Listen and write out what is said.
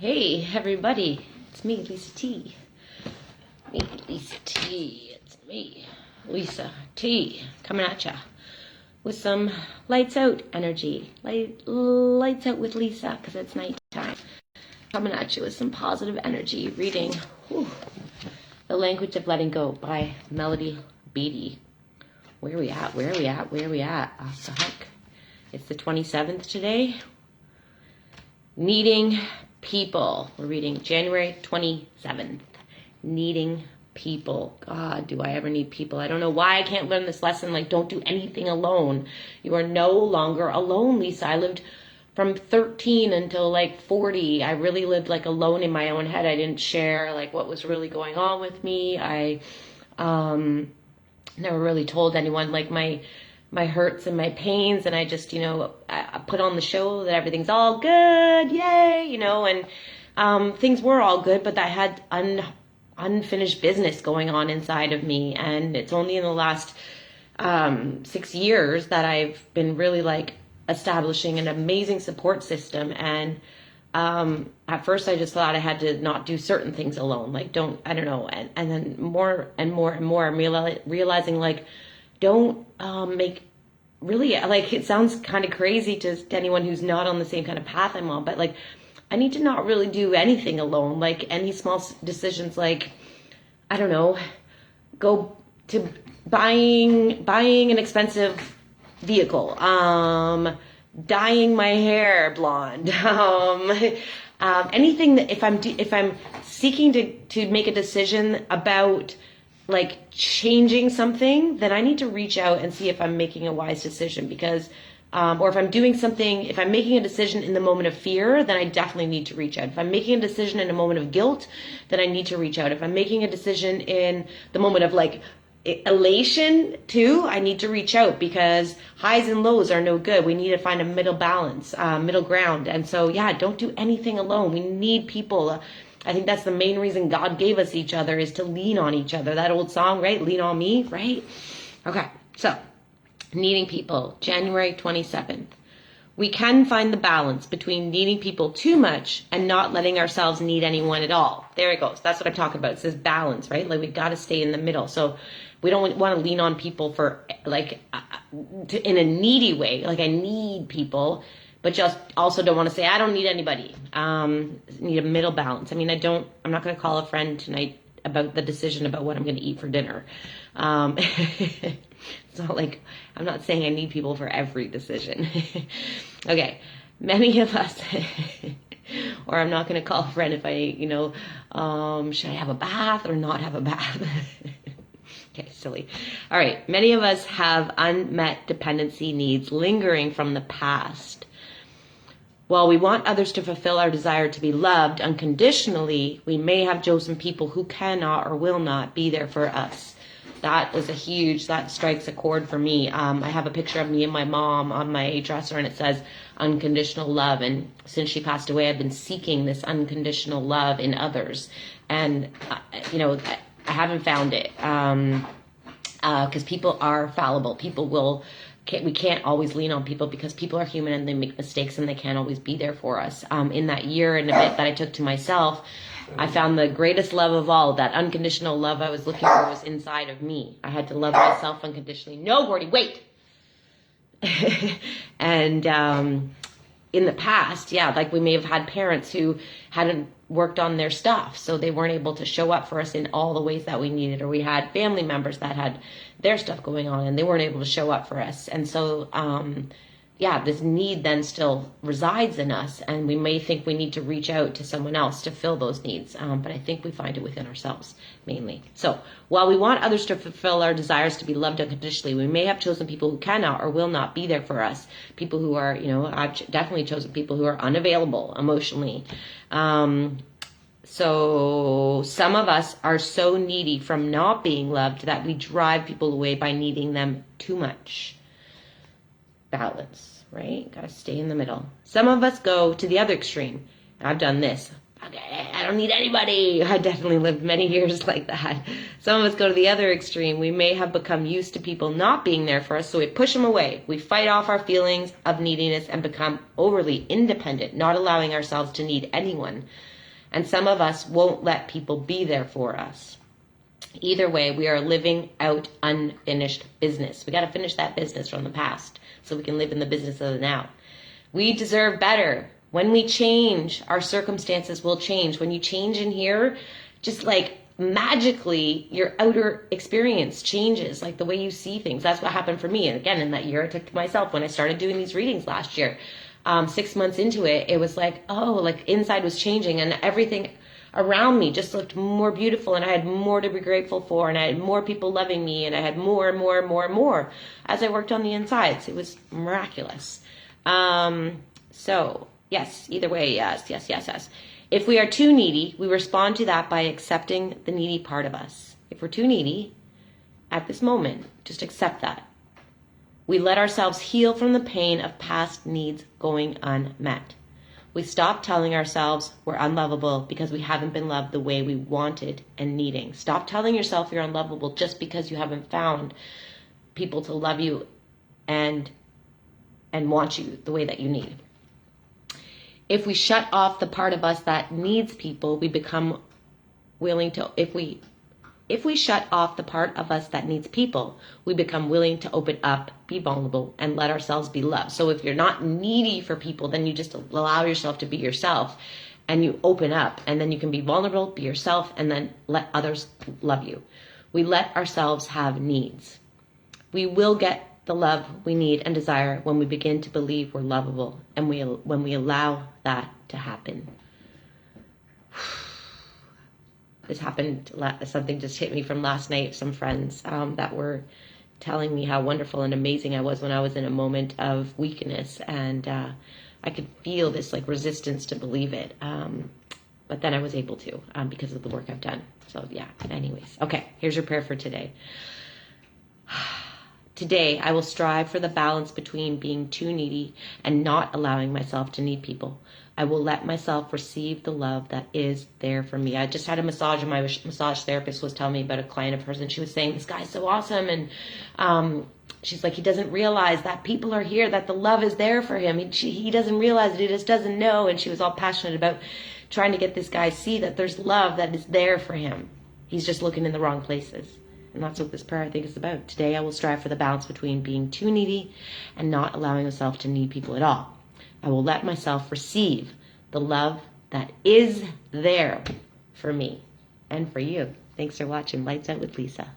Hey everybody, it's me, Lisa T. It's me, Lisa T, coming at ya with some lights out energy. Lights out with Lisa, because it's nighttime. Coming at you with some positive energy, reading The Language of Letting Go by Melody Beattie. Where are we at? Off the hook. It's the 27th today. Needing people. We're reading January 27th. Needing people. God, do I ever need people? I don't know why I can't learn this lesson. Like, don't do anything alone. You are no longer alone, Lisa. I lived from 13 until like 40. I really lived like alone in my own head. I didn't share like what was really going on with me. I never really told anyone like my hurts and my pains, and I just, I put on the show that everything's all good, yay, and things were all good, but I had unfinished business going on inside of me, and it's only in the last 6 years that I've been really like establishing an amazing support system. And at first I just thought I had to not do certain things alone, like I don't know, and then more and more I'm realizing like, don't make really, like, it sounds kind of crazy to anyone who's not on the same kind of path I'm on, but like, I need to not really do anything alone. Like any small decisions, like, I don't know, go to buying an expensive vehicle, dyeing my hair blonde, anything that if I'm seeking to make a decision about like changing something, then I need to reach out and see if I'm making a wise decision, because or if I'm doing something, if I'm making a decision in the moment of fear, then I definitely need to reach out. If I'm making a decision in a moment of guilt, then I need to reach out. If I'm making a decision in the moment of like elation too, I need to reach out, because highs and lows are no good. We need to find a middle balance, middle ground. And so, yeah, don't do anything alone. We need people. I think that's the main reason God gave us each other, is to lean on each other. That old song, right? Lean on me, right? Okay, so needing people, January 27th. We can find the balance between needing people too much and not letting ourselves need anyone at all. There it goes. That's what I'm talking about. It says balance, right? Like, we got to stay in the middle. So we don't want to lean on people for like in a needy way. Like, I need people, but just also don't want to say I don't need anybody. Need a middle balance. I mean, I'm not going to call a friend tonight about the decision about what I'm going to eat for dinner. It's not like, I'm not saying I need people for every decision. Okay, many of us, or I'm not going to call a friend if I, should I have a bath or not have a bath? Okay, silly. All right, many of us have unmet dependency needs lingering from the past. While we want others to fulfill our desire to be loved unconditionally, we may have chosen people who cannot or will not be there for us. That strikes a chord for me. I have a picture of me and my mom on my dresser, and it says unconditional love. And since she passed away, I've been seeking this unconditional love in others. And, I haven't found it, because people are fallible. We can't always lean on people, because people are human and they make mistakes and they can't always be there for us. In that year and a bit that I took to myself, I found the greatest love of all. That unconditional love I was looking for was inside of me. I had to love myself unconditionally. No, Gordy, wait. And in the past, yeah, like we may have had parents who hadn't worked on their stuff, so they weren't able to show up for us in all the ways that we needed, or we had family members that had their stuff going on and they weren't able to show up for us. And so this need then still resides in us, and we may think we need to reach out to someone else to fill those needs, but I think we find it within ourselves mainly. So while we want others to fulfill our desires to be loved unconditionally, we may have chosen people who cannot or will not be there for us. People who are, I've definitely chosen people who are unavailable emotionally. So some of us are so needy from not being loved that we drive people away by needing them too much. Balance, right? Gotta stay in the middle. Some of us go to the other extreme. I've done this. Okay, I don't need anybody. I definitely lived many years like that. Some of us go to the other extreme. We may have become used to people not being there for us, so we push them away. We fight off our feelings of neediness and become overly independent, not allowing ourselves to need anyone. And some of us won't let people be there for us. Either way, we are living out unfinished business. We got to finish that business from the past so we can live in the business of the now. We deserve better. When we change, our circumstances will change. When you change in here, just like magically, your outer experience changes, like the way you see things. That's what happened for me. And again, in that year I took to myself when I started doing these readings last year. 6 months into it, it was like, oh, like inside was changing and everything around me just looked more beautiful, and I had more to be grateful for, and I had more people loving me, and I had more and more and more and more as I worked on the insides. It was miraculous. So yes, either way, yes. If we are too needy, we respond to that by accepting the needy part of us. If we're too needy at this moment, just accept that. We let ourselves heal from the pain of past needs going unmet. We stop telling ourselves we're unlovable because we haven't been loved the way we wanted and needing. Stop telling yourself you're unlovable just because you haven't found people to love you and want you the way that you need. If we shut off the part of us that needs people, we become willing to, if we shut off the part of us that needs people, we become willing to open up, be vulnerable, and let ourselves be loved. So if you're not needy for people, then you just allow yourself to be yourself and you open up, and then you can be vulnerable, be yourself, and then let others love you. We let ourselves have needs. We will get the love we need and desire when we begin to believe we're lovable and when we allow that to happen. This happened, something just hit me from last night. Some friends that were telling me how wonderful and amazing I was when I was in a moment of weakness. And I could feel this like resistance to believe it. But then I was able to because of the work I've done. So yeah, anyways. Okay, here's your prayer for today. Today, I will strive for the balance between being too needy and not allowing myself to need people. I will let myself receive the love that is there for me. I just had a massage, and my massage therapist was telling me about a client of hers, and she was saying, this guy's so awesome. And she's like, he doesn't realize that people are here, that the love is there for him. He doesn't realize it. He just doesn't know. And she was all passionate about trying to get this guy to see that there's love that is there for him. He's just looking in the wrong places. And that's what this prayer, I think, is about. Today, I will strive for the balance between being too needy and not allowing myself to need people at all. I will let myself receive the love that is there for me and for you. Thanks for watching Lights Out with Lisa.